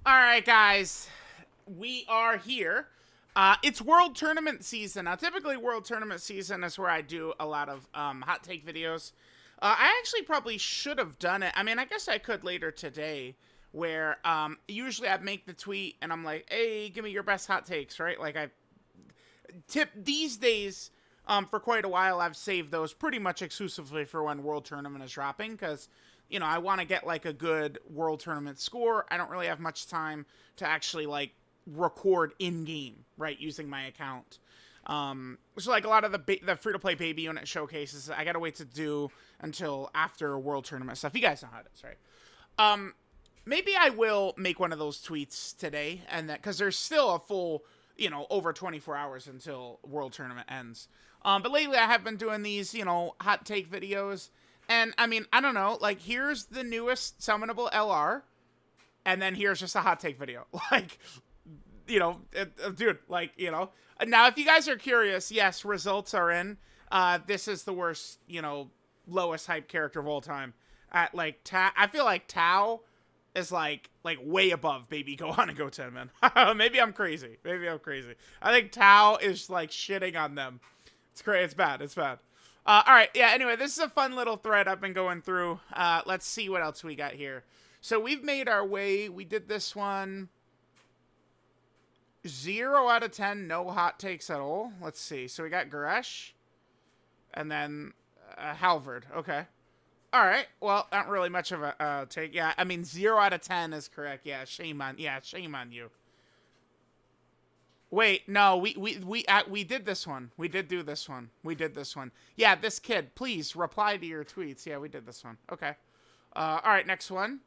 All right, guys, we are here. It's World Tournament season. Now, typically, World Tournament season is where I do a lot of hot take videos. I actually probably should have done it. I mean, I guess I could later today, where usually I make the tweet and I'm like, hey, give me your best hot takes, right? Like, I tip these days. For quite a while, I've saved those pretty much exclusively for when World Tournament is dropping, because I want to get like a good World Tournament score. I don't really have much time to actually like record in game, right, using my account. So like a lot of the free to play baby unit showcases, I gotta wait to do until after World Tournament stuff. You guys know how it is, right? Maybe I will make one of those tweets today, and that because there's still a full over 24 hours until World Tournament ends. But lately I have been doing these, hot take videos. And, I mean, I don't know. Like, here's the newest summonable LR. And then here's just a hot take video. Like, dude, like, Now, if you guys are curious, yes, results are in. This is the worst, lowest hype character of all time. At, like, I feel like Tao is, like way above Baby Gohan and Goten, man. Maybe I'm crazy. I think Tao is, like, shitting on them. It's great. It's bad. All right. Yeah. Anyway, this is a fun little thread I've been going through. Let's see what else we got here. So we've made our way. We did this one. 0 out of 10. No hot takes at all. Let's see. So we got Goresh. And then Halvard. Okay. All right. Well, not really much of a take. Yeah. I mean, 0 out of 10 is correct. Yeah. Shame on you. Wait, no, we did this one. We did this one. Yeah, this kid, please reply to your tweets. Yeah, we did this one. Okay. All right, next one.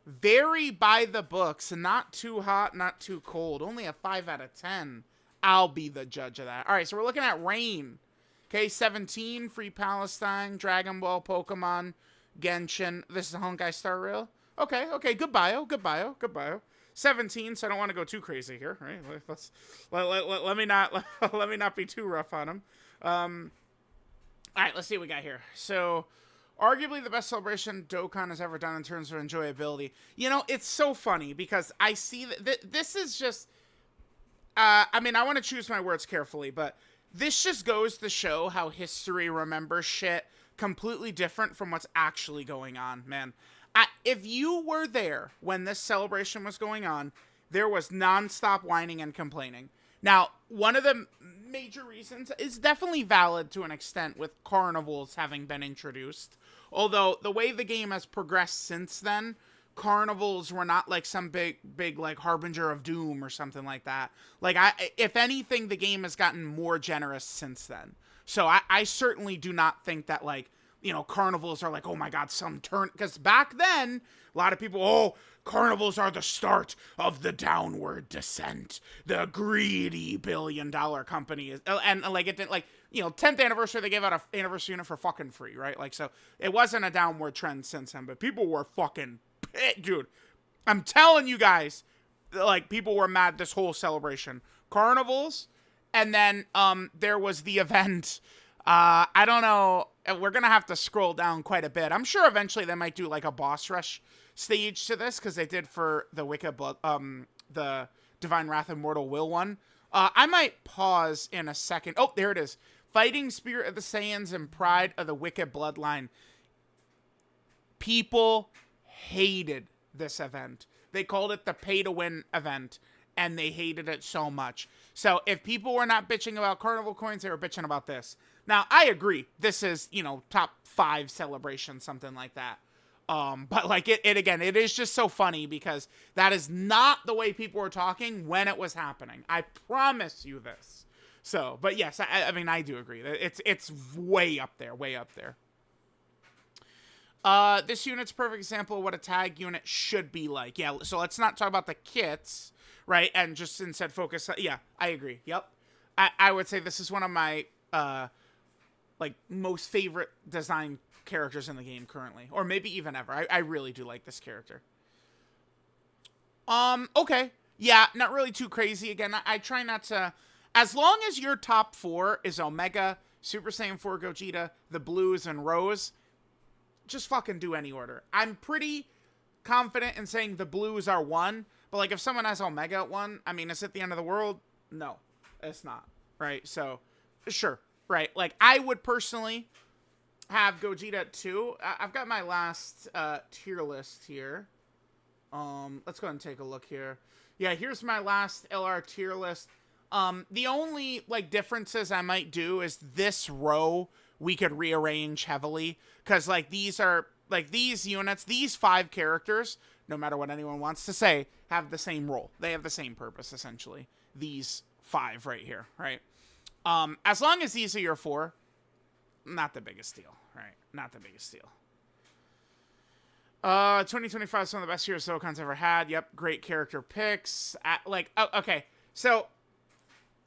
Very by the books, not too hot, not too cold. Only a 5 out of 10. I'll be the judge of that. All right, so we're looking at Rain. Okay, 17, Free Palestine, Dragon Ball, Pokemon, Genshin. This is Honkai Star Rail. Okay, good bio. 17, so I don't want to go too crazy here, right? Let me not be too rough on him. All right, let's see what we got here. So, arguably the best celebration Dokkan has ever done in terms of enjoyability. It's so funny because I see that this is just. I mean, I want to choose my words carefully, but this just goes to show how history remembers shit completely different from what's actually going on, man. If you were there when this celebration was going on, there was nonstop whining and complaining. Now, one of the major reasons is definitely valid to an extent with carnivals having been introduced. Although, the way the game has progressed since then, carnivals were not like some big like harbinger of doom or something like that. Like, if anything, the game has gotten more generous since then. So I certainly do not think that, like, carnivals are like, oh my god, some turn. Because back then, a lot of people, carnivals are the start of the downward descent. The greedy billion-dollar company is, and like it didn't, like, 10th anniversary, they gave out an anniversary unit for fucking free, right? Like, so it wasn't a downward trend since then, but people were fucking pissed, dude. I'm telling you guys, like, people were mad this whole celebration. Carnivals, and then there was the event. I don't know. We're going to have to scroll down quite a bit. I'm sure eventually they might do like a boss rush stage to this, because they did for the Wicked Blood, the Divine Wrath of Mortal Will one. I might pause in a second. Oh, there it is. Fighting Spirit of the Saiyans and Pride of the Wicked Bloodline. People hated this event. They called it the pay-to-win event, and they hated it so much. So if people were not bitching about carnival coins, they were bitching about this. Now, I agree. This is, top 5 celebration, something like that. But like it again, it is just so funny because that is not the way people were talking when it was happening. I promise you this. So, but yes, I mean, I do agree. It's way up there. This unit's a perfect example of what a tag unit should be like. Yeah, so let's not talk about the kits, right? And just instead focus on, yeah, I agree. Yep. I would say this is one of my, like, most favorite design characters in the game currently. Or maybe even ever. I really do like this character. Okay. Yeah, not really too crazy. Again, I try not to, as long as your top 4 is Omega, Super Saiyan 4 Gogeta, the Blues, and Rose, just fucking do any order. I'm pretty confident in saying the blues are 1, but like if someone has Omega at 1, I mean, is it the end of the world? No, it's not, right? So, sure, right? Like I would personally have Gogeta at 2. I've got my last tier list here. Let's go ahead and take a look here. Yeah, here's my last LR tier list. The only like differences I might do is this row we could rearrange heavily, because like these are like these units, these 5 characters, no matter what anyone wants to say, have the same role. They have the same purpose essentially. These 5 right here, right? As long as these are your 4, not the biggest deal, right? Not the biggest deal. 2025 is one of the best years Dokkan's ever had. Yep, great character picks. Okay, so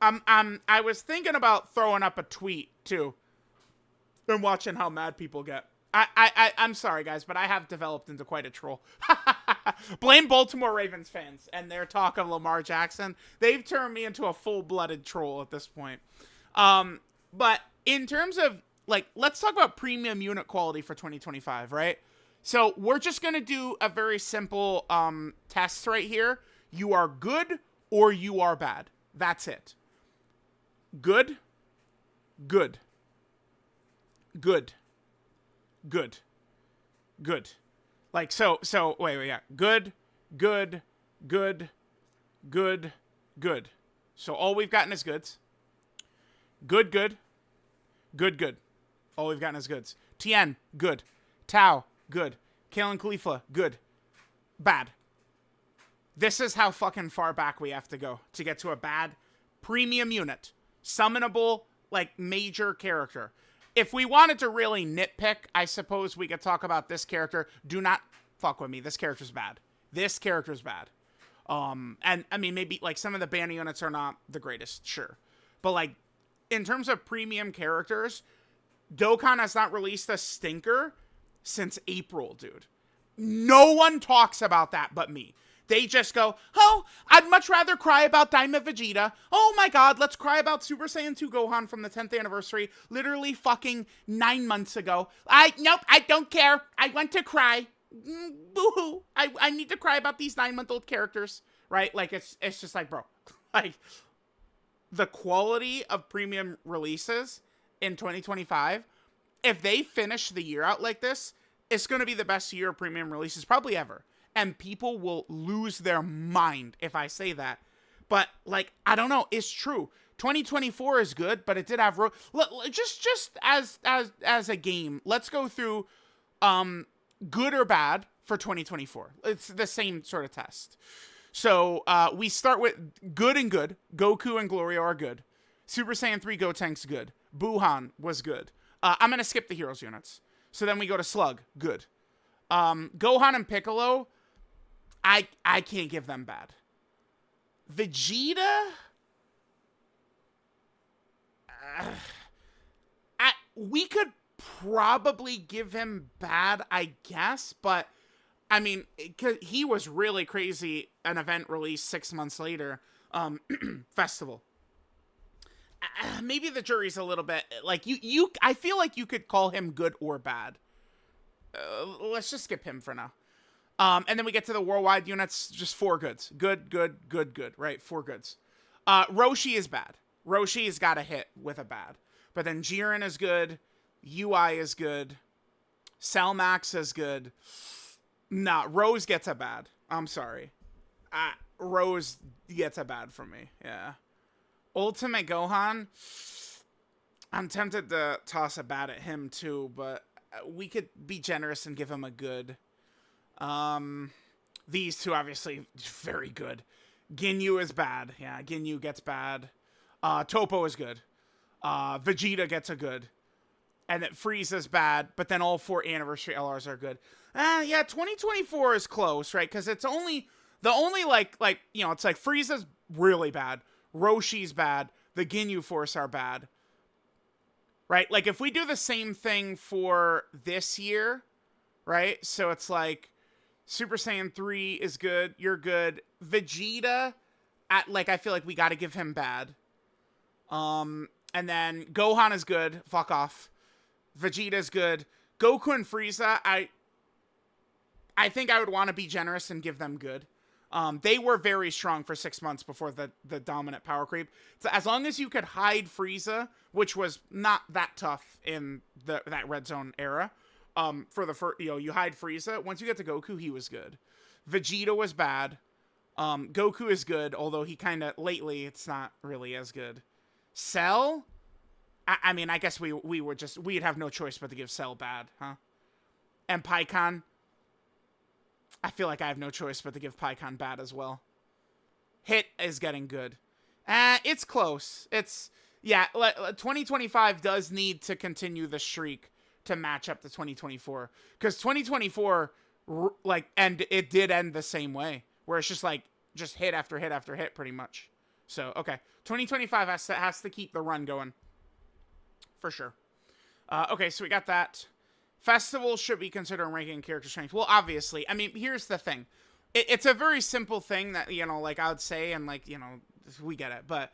I was thinking about throwing up a tweet too, and watching how mad people get. I'm sorry guys, but I have developed into quite a troll. Blame Baltimore Ravens fans and their talk of Lamar Jackson. They've turned me into a full-blooded troll at this point. But in terms of like, let's talk about premium unit quality for 2025, right? So we're just going to do a very simple test right here. You are good or you are bad. That's it. Good, good, good, good, good. Like, so, wait, yeah. Good, good, good, good, good. So all we've gotten is goods. Good, good, good, good. All we've gotten is goods. Tien, good. Tao, good. Kalen Khalifa, good. Bad. This is how fucking far back we have to go to get to a bad premium unit. Summonable, like, major character. If we wanted to really nitpick, I suppose we could talk about this character. Do not fuck with me. This character's bad. This character's bad. And, I mean, maybe, like, some of the banner units are not the greatest, sure. But, like, in terms of premium characters, Dokkan has not released a stinker since April, dude. No one talks about that but me. They just go, oh, I'd much rather cry about Diamond Vegeta. Oh my god, let's cry about Super Saiyan 2 Gohan from the 10th anniversary, literally fucking 9 months ago. Nope, I don't care. I want to cry. Boo-hoo. I need to cry about these 9-month-old characters, right? Like, it's just like, bro, like, the quality of premium releases in 2025, if they finish the year out like this, it's going to be the best year of premium releases probably ever. And people will lose their mind if I say that. But, like, I don't know. It's true. 2024 is good, but it did have... just as a game, let's go through good or bad for 2024. It's the same sort of test. So, we start with good and good. Goku and Gloria are good. Super Saiyan 3 Gotenks, good. Buhan was good. I'm going to skip the Heroes units. So then we go to Slug, good. Gohan and Piccolo... I can't give them bad. Vegeta? We could probably give him bad, I guess, but, I mean, he was really crazy, an event released 6 months later, Festival. Maybe the jury's a little bit, like, I feel like you could call him good or bad. Let's just skip him for now. And then we get to the worldwide units, just 4 goods. Good, good, good, good, right? 4 goods. Roshi is bad. Roshi's got a hit with a bad. But then Jiren is good. UI is good. Cellmax is good. Nah, Rose gets a bad. I'm sorry. Rose gets a bad from me. Yeah. Ultimate Gohan. I'm tempted to toss a bad at him too, but we could be generous and give him a good. These two obviously very good. Ginyu is bad. Yeah, Ginyu gets bad. Topo is good. Vegeta gets a good. And then Frieza's bad, but then all 4 anniversary LRs are good. Yeah, 2024 is close, right? Because it's only like, you know, it's like Frieza's really bad. Roshi's bad. The Ginyu Force are bad. Right? Like, if we do the same thing for this year, right? So it's like, Super Saiyan 3 is good. You're good. Vegeta, I feel like we got to give him bad. And then Gohan is good. Fuck off. Vegeta's good. Goku and Frieza, I think I would want to be generous and give them good. They were very strong for 6 months before the dominant power creep. So as long as you could hide Frieza, which was not that tough in that red zone era, for the first, you hide Frieza. Once you get to Goku, he was good. Vegeta was bad. Goku is good, although he kind of lately it's not really as good. Cell, I mean, I guess we'd have no choice but to give Cell bad, huh? And Pycon, I feel like I have no choice but to give Pycon bad as well. Hit is getting good. It's close. It's, yeah, 2025 does need to continue the streak to match up to 2024. Because 2024, it did end the same way. Where it's just hit after hit after hit, pretty much. So, okay. 2025 has to keep the run going. For sure. Okay, so we got that. Festival should be considered ranking character strength. Well, obviously. I mean, here's the thing. It's a very simple thing that, I would say, and, we get it. But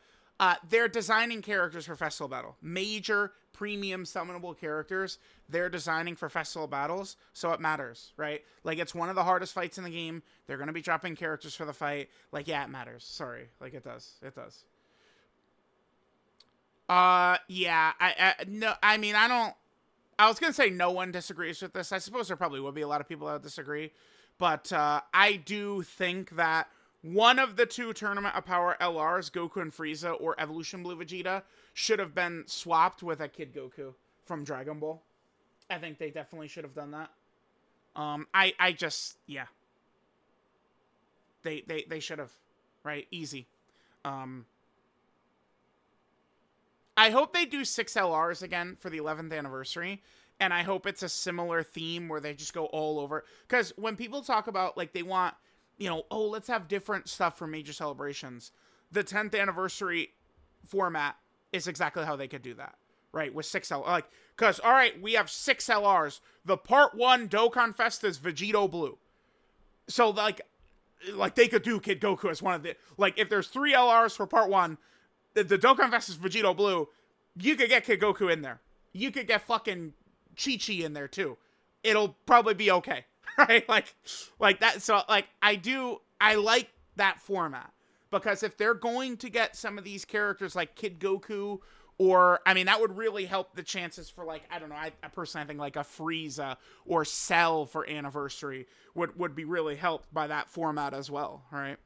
they're designing characters for festival battle. Major, premium, summonable characters, they're designing for festival battles, so it matters, right? It's one of the hardest fights in the game. They're going to be dropping characters for the fight. Yeah, it matters. Sorry. It does. It does. Yeah, I was going to say no one disagrees with this. I suppose there probably would be a lot of people that would disagree. But I do think that one of the two Tournament of Power LRs, Goku and Frieza, or Evolution Blue Vegeta, should have been swapped with a Kid Goku from Dragon Ball. I think they definitely should have done that. I just, yeah. They should have, right? Easy. I hope they do 6 LRs again for the 11th anniversary, and I hope it's a similar theme where they just go all over. Because when people talk about, they want, let's have different stuff for major celebrations, the 10th anniversary format is exactly how they could do that, right? With 6 LRs. Because, all right, we have 6 LRs. The Part 1 Dokkan Fest is Vegito Blue. So, they could do Kid Goku as one of the... if there's 3 LRs for Part 1... The Dokkan Fest is Vegito Blue. You could get Kid Goku in there. You could get fucking Chi-Chi in there too. It'll probably be okay. Right? Like that. So I like that format. Because if they're going to get some of these characters like Kid Goku, or, that would really help the chances for I don't know, I personally think a Frieza or Cell for Anniversary would be really helped by that format as well. Right?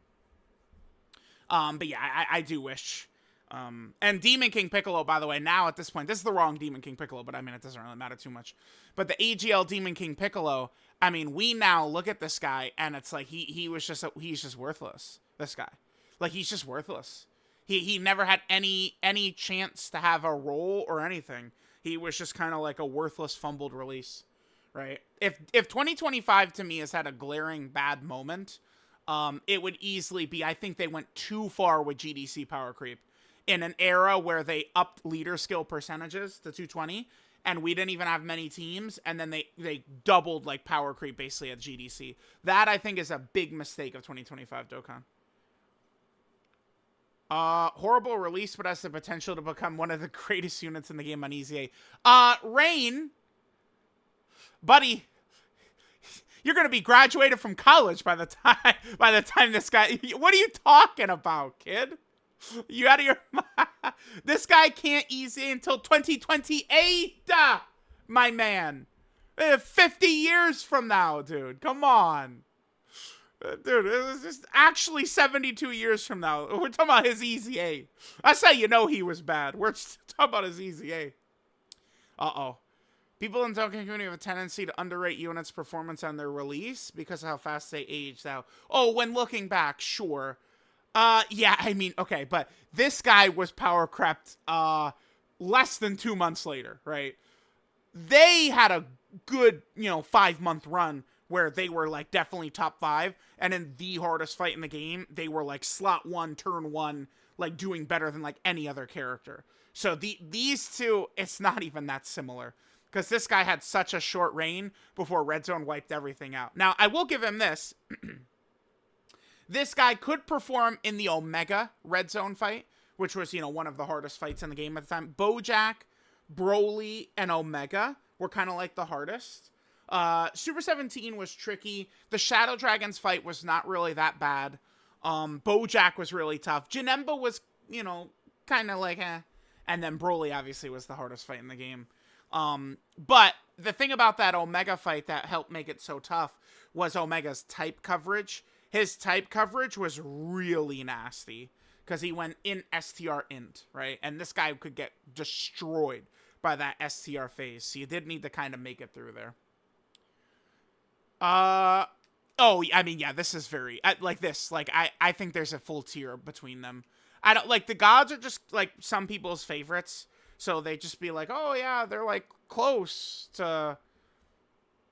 But yeah, I do wish... and Demon King Piccolo, by the way, now at this point, this is the wrong Demon King Piccolo, but it doesn't really matter too much. But the AGL Demon King Piccolo, we now look at this guy, and it's he's just worthless. This guy. He's just worthless. He never had any chance to have a role or anything. He was just kind of a worthless fumbled release, right? If 2025 to me has had a glaring bad moment, it would easily be, I think they went too far with GDC power creep. In an era where they upped leader skill percentages to 220, and we didn't even have many teams, and then they doubled power creep basically at GDC. That I think is a big mistake of 2025 Dokkan. Horrible release, but has the potential to become one of the greatest units in the game on Easy A. Rain, buddy, you're gonna be graduated from college by the time this guy. What are you talking about, kid? You out of your mind? This guy can't easy until 2028, my man. 50 years from now, dude. Come on. Dude, it's just actually 72 years from now. We're talking about his Easy A. That's how you know he was bad. We're talking about his Easy A. Uh-oh. People in the Dokkan community have a tendency to underrate units' performance on their release because of how fast they age now. Oh, when looking back, sure. Yeah, okay, but this guy was power crept, less than 2 months later, right? They had a good, 5-month run where they were, definitely top 5, and in the hardest fight in the game, they were, slot 1, turn 1, doing better than, any other character. So these two, it's not even that similar, because this guy had such a short reign before Red Zone wiped everything out. Now, I will give him this. This guy could perform in the Omega Red Zone fight, which was, one of the hardest fights in the game at the time. Bojack, Broly, and Omega were kind of the hardest. Super 17 was tricky. The Shadow Dragons fight was not really that bad. Bojack was really tough. Janemba was, you know, kind of like, eh. And then Broly obviously was the hardest fight in the game. But the thing about that Omega fight that helped make it so tough was Omega's type coverage. His type coverage was really nasty because he went in STR int, right? And this guy could get destroyed by that STR phase. So you did need to kind of make it through there. Oh, I mean, yeah, this is very, like this. Like, I think there's a full tier between them. I don't, like, the gods are just, like, some people's favorites. So they just be like, oh, yeah, they're, like, close to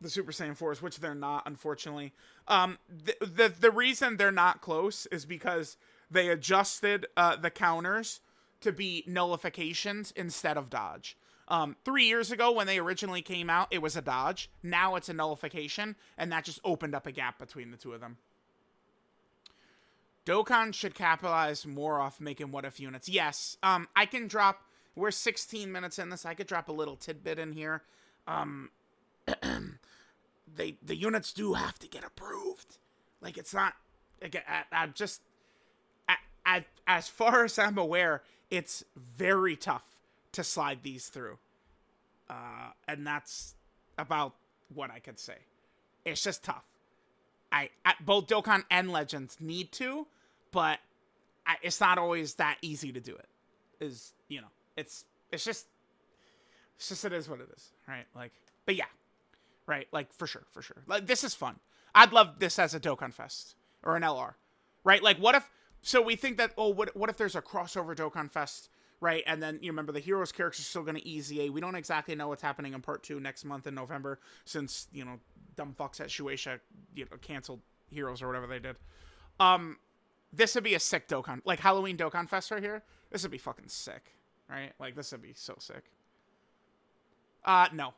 the Super Saiyan 4s, which they're not, unfortunately. The reason they're not close is because they adjusted the counters to be nullifications instead of dodge. 3 years ago when they originally came out, it was a dodge. Now it's a nullification, and that just opened up a gap between the two of them. Dokkan should capitalize more off making what-if units. Yes, I can drop... We're 16 minutes in this. I could drop a little tidbit in here. The units do have to get approved. Like, it's not... I'm just... as far as I'm aware, it's very tough to slide these through. And that's about what I could say. It's just tough. Both Dokkan and Legends need to, but it's not always that easy to do it. You know, it's just it is what it is, right? Like, but yeah, right? Like, for sure. Like, this is fun. I'd love this as a Dokkan Fest or an LR, right? Like, what if... So we think that, oh, what if there's a crossover Dokkan Fest, right? And then, you remember, the Heroes characters are still going to EZA. We don't exactly know what's happening in Part 2 next month in November, since, you know, dumb fucks at Shueisha, you know, canceled Heroes or whatever they did. This would be a sick Dokkan, like, Halloween Dokkan Fest right here. This would be fucking sick, right? Like, this would be so sick. No,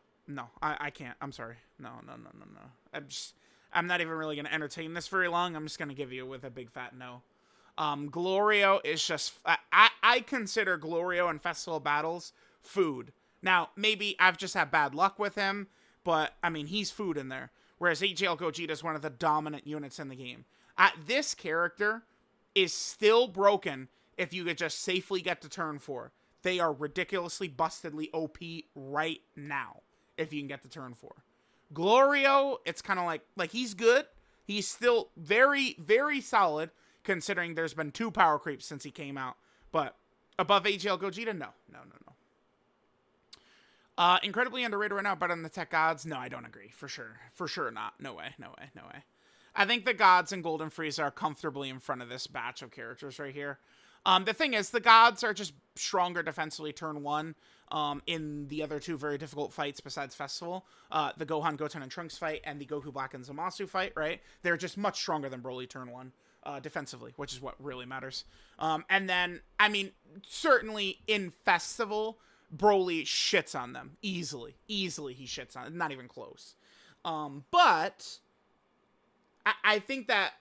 I can't. I'm sorry. No. I'm not even really going to entertain this very long. I'm just going to give you with a big fat no. Glorio is just... I consider Glorio in Festival Battles food. Now, maybe I've just had bad luck with him, but, I mean, he's food in there. Whereas AGL Gogeta is one of the dominant units in the game. This character is still broken if you could just safely get to turn 4. They are ridiculously bustedly OP right now if you can get to turn 4. Glorio, it's kind of like he's good. He's still very, very solid, considering there's been 2 power creeps since he came out. But above AGL Gogeta, no. Incredibly underrated right now, better than the tech gods? No, I don't agree. For sure not. No way. I think the gods and Golden Frieza are comfortably in front of this batch of characters right here. The thing is, the gods are just stronger defensively turn 1 in the other 2 very difficult fights besides Festival. The Gohan, Goten, and Trunks fight and the Goku Black and Zamasu fight, right? They're just much stronger than Broly turn 1 defensively, which is what really matters. And then, I mean, certainly in Festival, Broly shits on them. Easily he shits on them. Not even close. But I think that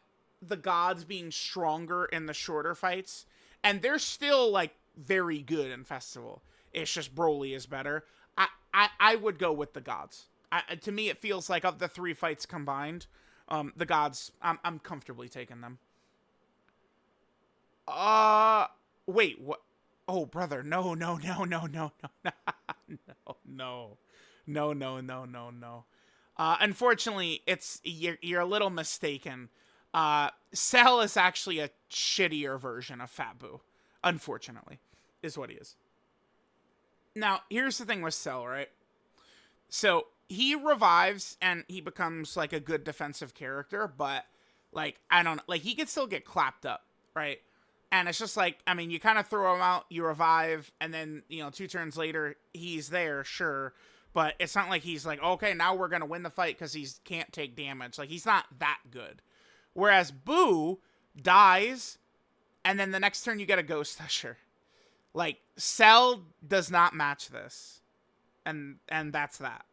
the gods being stronger in the shorter fights, and they're still, like, very good in Festival. It's just Broly is better. I would go with the gods. To me, it feels like of the 3 fights combined, the gods, I'm comfortably taking them. Wait, what? Oh, brother, no. No. Unfortunately, you're a little mistaken. Cell is actually a shittier version of Fat Boo. Unfortunately, is what he is. Now, here's the thing with Cell, right? So, he revives, and he becomes, like, a good defensive character, but, like, I don't know. Like, he could still get clapped up, right? And it's just like, I mean, you kind of throw him out, you revive, and then, you know, 2 turns later, he's there, sure. But it's not like he's like, okay, now we're going to win the fight because he can't take damage. Like, he's not that good. Whereas Boo dies, and then the next turn you get a Ghost Usher. Like, Cell does not match this. And that's that.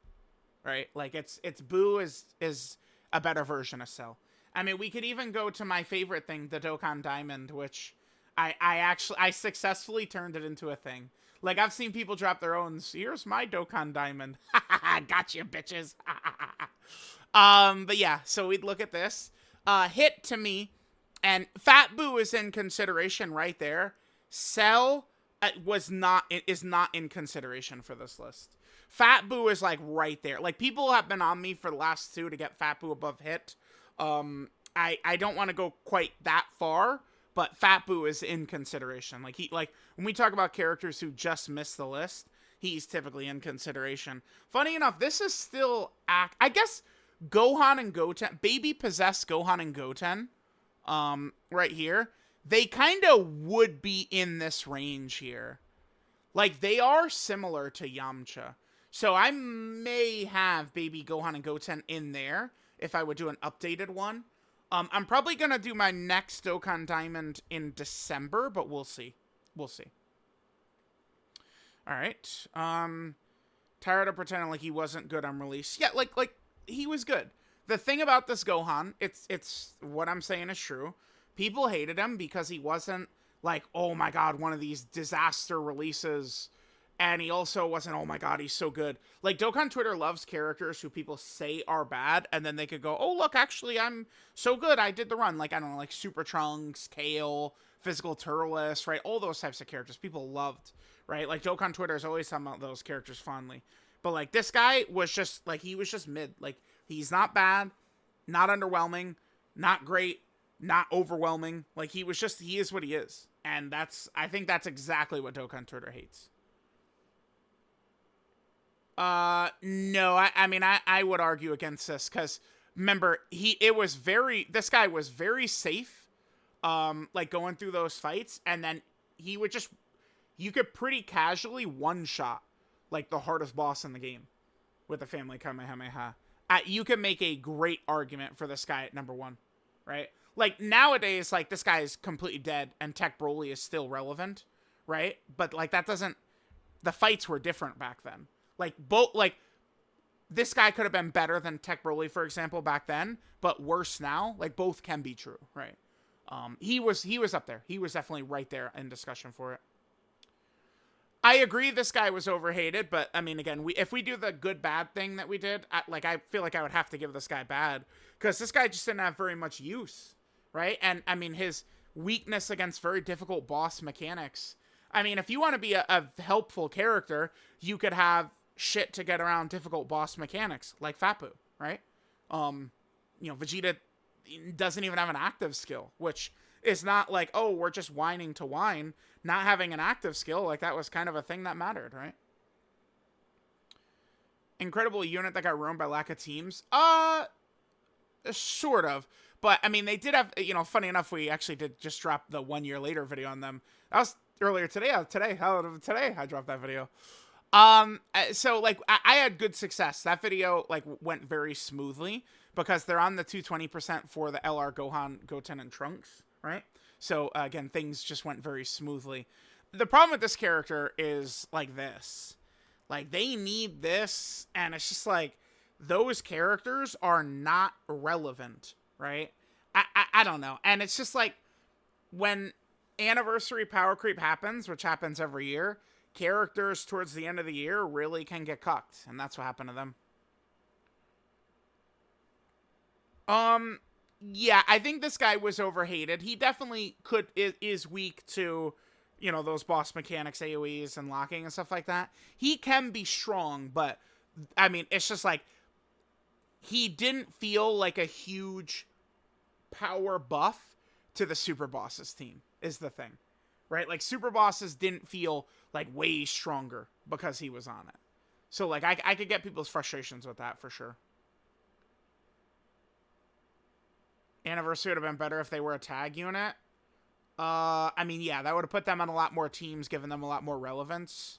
Right? Like, it's Boo is a better version of Cell. I mean, we could even go to my favorite thing, the Dokkan Diamond, which I successfully turned it into a thing. Like, I've seen people drop their own, here's my Dokkan Diamond. Gotcha, bitches. But yeah, so we'd look at this. Hit to me, and Fat Boo is in consideration right there. Cell is not in consideration for this list. Fat Boo is like right there. Like people have been on me for the last two to get Fat Boo above Hit. I don't want to go quite that far, but Fat Boo is in consideration. Like when we talk about characters who just missed the list, he's typically in consideration. Funny enough, this is still I guess Gohan and Goten, baby possessed Gohan and Goten, right here, they kind of would be in this range here. Like, they are similar to Yamcha. So I may have baby Gohan and Goten in there if I would do an updated one. I'm probably going to do my next Dokkan Diamond in December, but we'll see. We'll see. All right. Tired of pretending like he wasn't good on release. Yeah, like he was good. The thing about this Gohan, it's what I'm saying is true. People hated him because he wasn't like, oh my god, one of these disaster releases. And he also wasn't, oh my god, he's so good. Like, Dokkan Twitter loves characters who people say are bad, and then they could go, oh, look, actually, I'm so good, I did the run. Like, I don't know, like Super Trunks, Kale, Physical Turles, right? All those types of characters people loved, right? Like, Dokkan Twitter is always talking about those characters fondly. But, like, this guy was just, like, he was just mid. Like, he's not bad, not underwhelming, not great, not overwhelming. Like, he is what he is. And I think that's exactly what Dokkan Twitter hates. No, I mean, I would argue against this, because remember, this guy was very safe, like, going through those fights, and then he would you could pretty casually one-shot, like, the hardest boss in the game with the family Kamehameha. You can make a great argument for this guy at number 1, right? Like, nowadays, like, this guy is completely dead, and Tech Broly is still relevant, right? But, like, the fights were different back then. Like, this guy could have been better than Tech Broly, for example, back then, but worse now. Like, both can be true, right? He was up there. He was definitely right there in discussion for it. I agree this guy was overhated, but, I mean, again, if we do the good-bad thing that we did, I feel like I would have to give this guy bad, because this guy just didn't have very much use, right? And, I mean, his weakness against very difficult boss mechanics. I mean, if you want to be a helpful character, you could have shit to get around difficult boss mechanics, like Fat Boo, right? Vegeta doesn't even have an active skill, which is not like, oh, we're just whining to whine. Not having an active skill, like, that was kind of a thing that mattered, right? Incredible unit that got ruined by lack of teams? Sort of. But, I mean, they did have, funny enough, we actually did just drop the 1 year later video on them. That was earlier today. Today I dropped that video. So, like, I had good success. That video, like, went very smoothly because they're on the 220% for the LR Gohan, Goten, and Trunks, right? So, again, things just went very smoothly. The problem with this character is, like, this. Like, they need this, and it's just, like, those characters are not relevant, right? I don't know. And it's just, like, when anniversary power creep happens, which happens every year, characters towards the end of the year really can get cucked, and that's what happened to them. Yeah, I think this guy was overhated. He definitely is weak to, those boss mechanics, AoEs, and locking and stuff like that. He can be strong, but, I mean, it's just like, he didn't feel like a huge power buff to the Super Bosses team, is the thing. Right? Like, Super Bosses didn't feel, like, way stronger because he was on it. So, like, I could get people's frustrations with that, for sure. Anniversary would have been better if they were a tag unit. I mean, yeah, that would have put them on a lot more teams, given them a lot more relevance.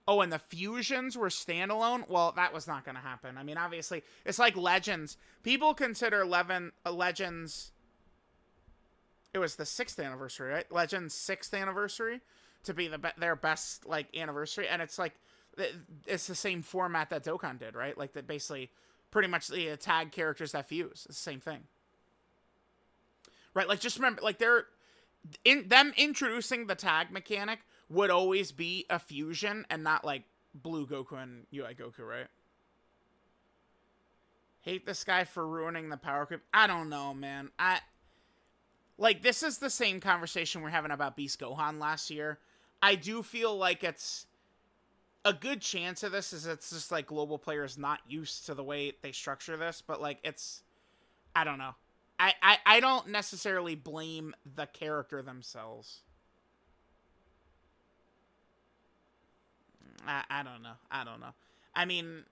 Oh, and the fusions were standalone? Well, that was not going to happen. I mean, obviously, it's like Legends. People consider Legends... It was the 6th anniversary, right? Legends' 6th anniversary to be their best, like, anniversary. And it's like, it's the same format that Dokkan did, right? Like, that basically, pretty much the tag characters that fuse. It's the same thing. Right? Like, just remember, like, them introducing the tag mechanic would always be a fusion and not, like, Blue Goku and UI Goku, right? Hate this guy for ruining the power creep. I don't know, man. This is the same conversation we're having about Beast Gohan last year. I do feel like it's a good chance of this is it's just like global players not used to the way they structure this, but like it's I don't know. I don't necessarily blame the character themselves. I don't know. I don't know. I mean,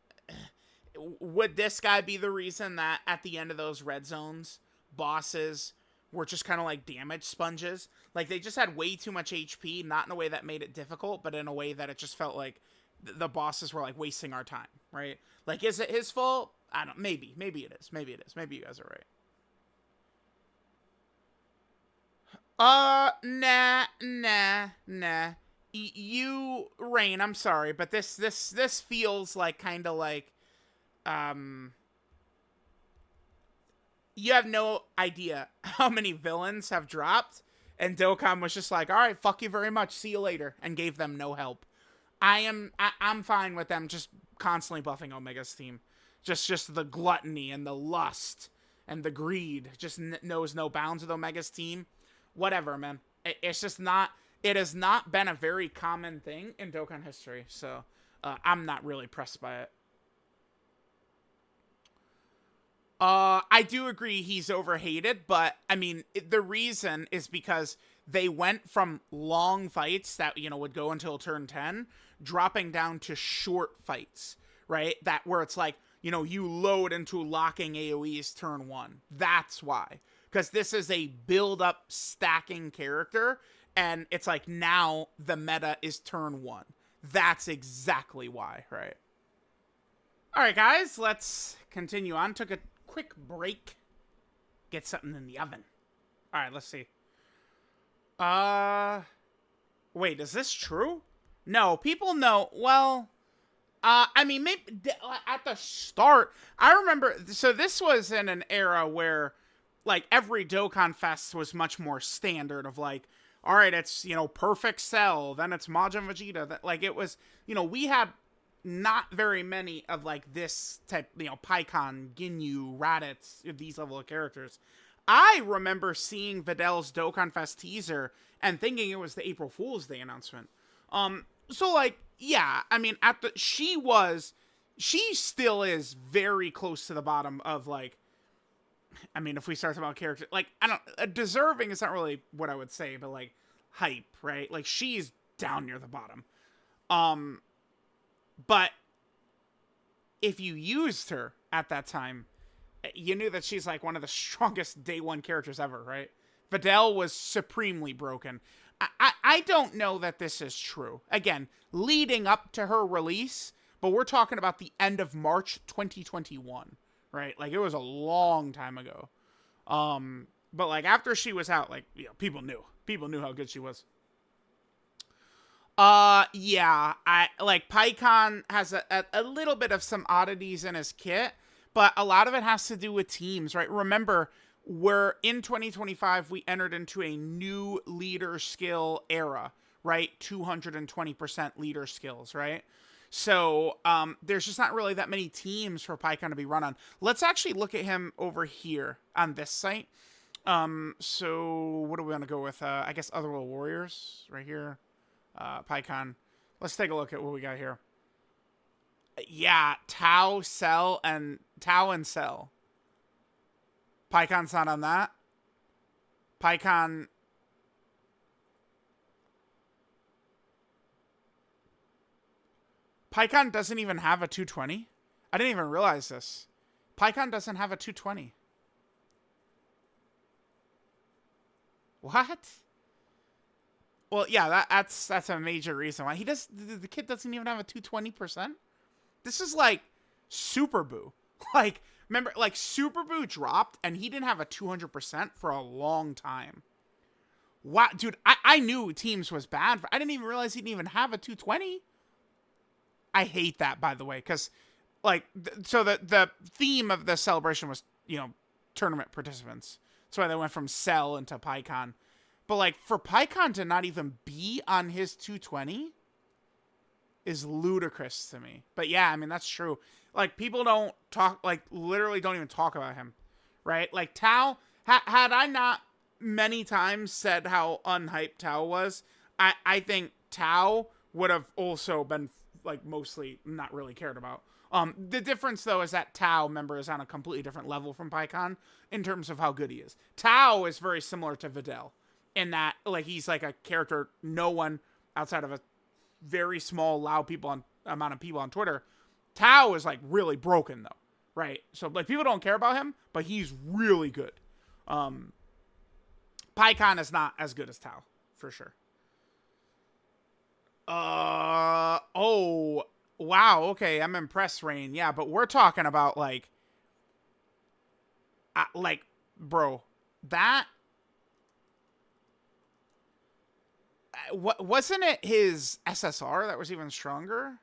would this guy be the reason that at the end of those red zones, bosses were just kind of like damage sponges? Like they just had way too much HP, not in a way that made it difficult, but in a way that it just felt like the bosses were like wasting our time, right? Like, is it his fault? I don't. Maybe it is. Maybe it is. Maybe you guys are right. Nah. You, Rain. I'm sorry, but this feels like kind of like, um, you have no idea how many villains have dropped, and Dokkan was just like, all right, fuck you very much, see you later, and gave them no help. I'm fine with them just constantly buffing Omega's team. Just the gluttony and the lust and the greed just knows no bounds with Omega's team. Whatever, man. It's just not. It has not been a very common thing in Dokkan history, so I'm not really pressed by it. I do agree he's overhated, but I mean, the reason is because they went from long fights that, would go until turn 10, dropping down to short fights, right? That where it's like, you load into locking AoEs turn 1. That's why. Because this is a build-up stacking character, and it's like now the meta is turn 1. That's exactly why, right? All right, guys, let's continue on. Took a quick break. Get something in the oven. All right, let's see. Wait, is this true? No, people know. Well, I mean, maybe at the start, I remember. So this was in an era where, like, every Dokkan Fest was much more standard. Of like, all right, it's Perfect Cell, then it's Majin Vegeta. That like it was, we had not very many of like this type, Pikkon, Ginyu, Raditz, these level of characters. I remember seeing Videl's Dokkan Fest teaser and thinking it was the April Fool's Day announcement. So like, yeah, I mean, she still is very close to the bottom of like, I mean, if we start talking about character, like, I don't, deserving is not really what I would say, but like, hype, right? Like, she's down near the bottom. But if you used her at that time, you knew that she's like one of the strongest day one characters ever, right? Videl was supremely broken. I don't know that this is true. Again, leading up to her release, but we're talking about the end of March 2021, right? Like, it was a long time ago. But like after she was out, like, people knew how good she was. Yeah, I like Pikkon has a little bit of some oddities in his kit, but a lot of it has to do with teams, right? Remember, we're in 2025, we entered into a new leader skill era, right? 220% leader skills, right? So, there's just not really that many teams for Pikkon to be run on. Let's actually look at him over here on this site. So what do we want to go with? I guess Otherworld Warriors right here. Pikkon. Let's take a look at what we got here. Yeah, Tao and Cell. Pikkon's not on that. Pikkon. Pikkon doesn't even have a 220. I didn't even realize this. Pikkon doesn't have a 220. What? Well, yeah, that's a major reason why the kid doesn't even have a 220%. This is like Super Boo. Like, remember, like Super Boo dropped and he didn't have a 200% for a long time. Wow, dude, I knew Teams was bad. I didn't even realize he didn't even have a 220. I hate that, by the way, because like, so the theme of the celebration was, tournament participants. That's why they went from Cell into Pikkon. But like, for Pikkon to not even be on his 220, is ludicrous to me. But yeah, I mean, that's true. Like, people don't talk, like, literally don't even talk about him, right? Like, Tao, had I not many times said how unhyped Tao was, I think Tao would have also been, like, mostly not really cared about. The difference, though, is that Tao, member, is on a completely different level from PyCon in terms of how good he is. Tao is very similar to Videl in that, like, he's like a character no one outside of a very small, loud amount of people on Twitter. Tao is like really broken though, right? So like people don't care about him, but he's really good. PyCon is not as good as Tao for sure. Oh wow, okay, I'm impressed, Rain. Yeah, but we're talking about like bro, that what wasn't it his SSR that was even stronger?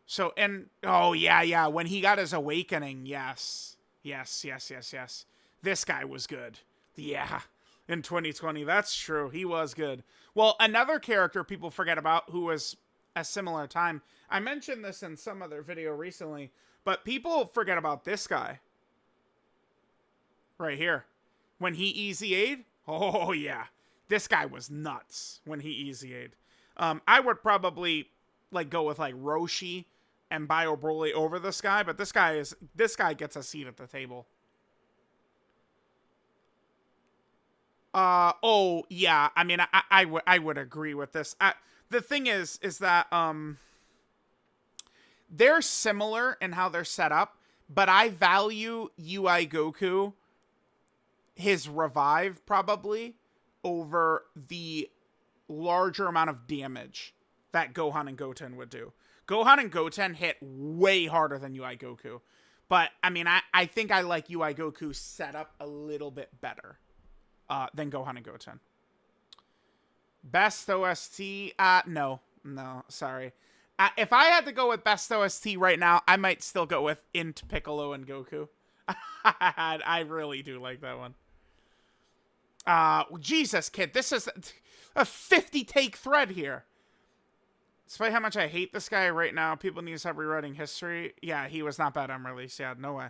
So, and, oh, yeah, when he got his awakening, yes. This guy was good. Yeah, in 2020, that's true. He was good. Well, another character people forget about who was a similar time, I mentioned this in some other video recently, but people forget about this guy. Right here. When he easy-A'd, oh, yeah. This guy was nuts when he easy-A'd. I would probably, like, go with, like, Roshi and Bio Broly over this guy, but this guy gets a seat at the table. Oh yeah, I mean, I would agree with this. The thing is that they're similar in how they're set up, but I value UI Goku, his revive probably, over the larger amount of damage that Gohan and Goten would do. Gohan and Goten hit way harder than UI Goku. But, I mean, I think I like UI Goku set up a little bit better than Gohan and Goten. Best OST? No, sorry. If I had to go with best OST right now, I might still go with Int, Piccolo, and Goku. I really do like that one. Jesus, kid, this is a 50-take thread here. Despite how much I hate this guy right now, people need to stop rewriting history. Yeah, he was not bad on release. Yeah, no way.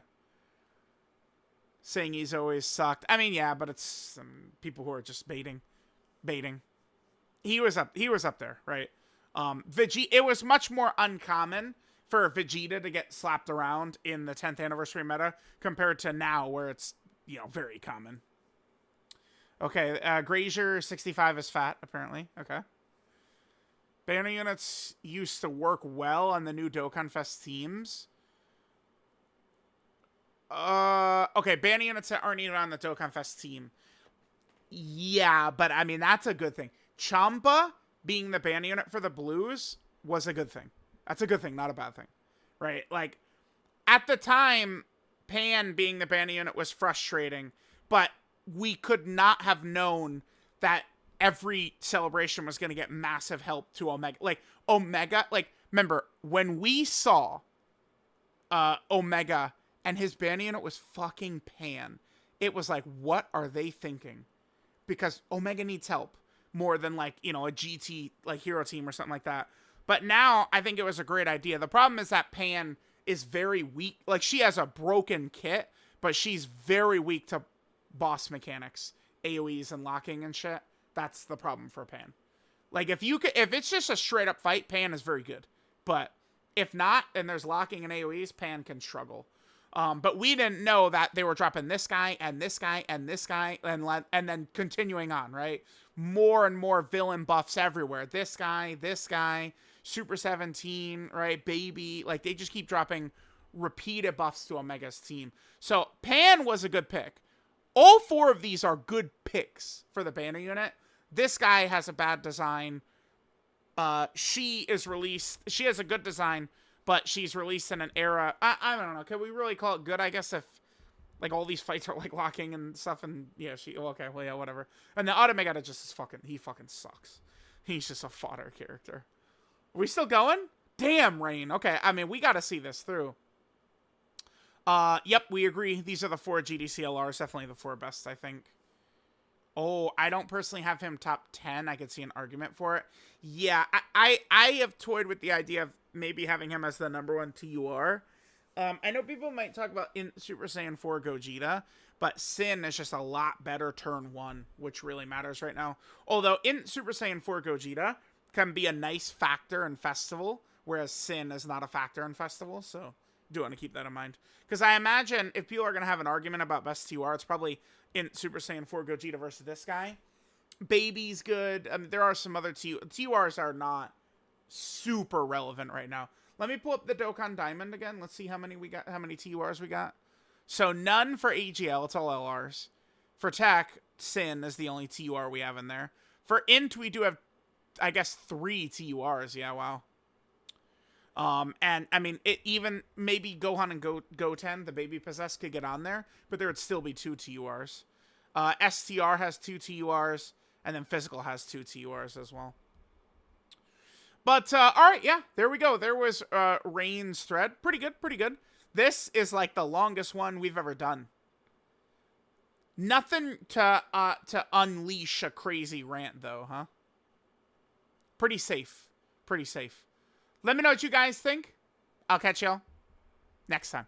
Saying he's always sucked. I mean, yeah, but it's people who are just baiting. He was up there, right? Vegeta. It was much more uncommon for Vegeta to get slapped around in the 10th anniversary meta compared to now, where it's very common. Okay, Grazier 65 is fat apparently. Okay. Banner units used to work well on the new Dokkan Fest teams. Okay, banner units that aren't even on the Dokkan Fest team. Yeah, but I mean, that's a good thing. Champa being the banner unit for the Blues was a good thing. That's a good thing, not a bad thing. Right? Like, at the time, Pan being the banner unit was frustrating, but we could not have known that every celebration was going to get massive help to Omega. Like, Omega, like, remember, when we saw Omega and his banner unit was fucking Pan, it was like, what are they thinking? Because Omega needs help more than, like, a GT, like, hero team or something like that. But now, I think it was a great idea. The problem is that Pan is very weak. Like, she has a broken kit, but she's very weak to boss mechanics, AoEs and locking and shit. That's the problem for Pan. Like, if it's just a straight up fight, Pan is very good. But if not, and there's locking and AoEs, Pan can struggle. But we didn't know that they were dropping this guy and this guy and this guy and then continuing on, right? More and more villain buffs everywhere. This guy, Super 17, right? Baby. Like, they just keep dropping repeated buffs to Omega's team. So Pan was a good pick. All four of these are good picks for the banner unit. This guy has a bad design. She has a good design, but she's released in an era. I don't know. Can we really call it good? I guess if, like, all these fights are, like, locking and stuff, and, yeah, okay, well, yeah, whatever. And the Automega just is he fucking sucks. He's just a fodder character. Are we still going? Damn, Rain. Okay, I mean, we gotta see this through. Yep, we agree. These are the 4 GDCLRs. Definitely the 4 best, I think. Oh, I don't personally have him top 10. I could see an argument for it. Yeah, I have toyed with the idea of maybe having him as the number one TUR. I know people might talk about in Super Saiyan 4 Gogeta, but Sin is just a lot better turn 1, which really matters right now. Although in Super Saiyan 4 Gogeta can be a nice factor in Festival, whereas Sin is not a factor in Festival, so do want to keep that in mind. Because I imagine if people are going to have an argument about best TUR, it's probably in Super Saiyan 4 Gogeta versus this guy. Baby's good. I mean, there are some other TURs are not super relevant right now. Let me pull up the Dokkan Diamond again. Let's see how many we got. How many TURs we got. So none for AGL. It's all LRs. For Tech, Sin is the only TUR we have in there. For Int, we do have, I guess, 3 TURs. Yeah, wow. And I mean, it even maybe Gohan and Goten, the baby possessed, could get on there, but there would still be 2 TURs. STR has 2 TURs, and then Physical has 2 TURs as well. But, alright, yeah, there we go. There was, Rain's thread. Pretty good, pretty good. This is, like, the longest one we've ever done. Nothing to unleash a crazy rant, though, huh? Pretty safe. Pretty safe. Let me know what you guys think. I'll catch y'all next time.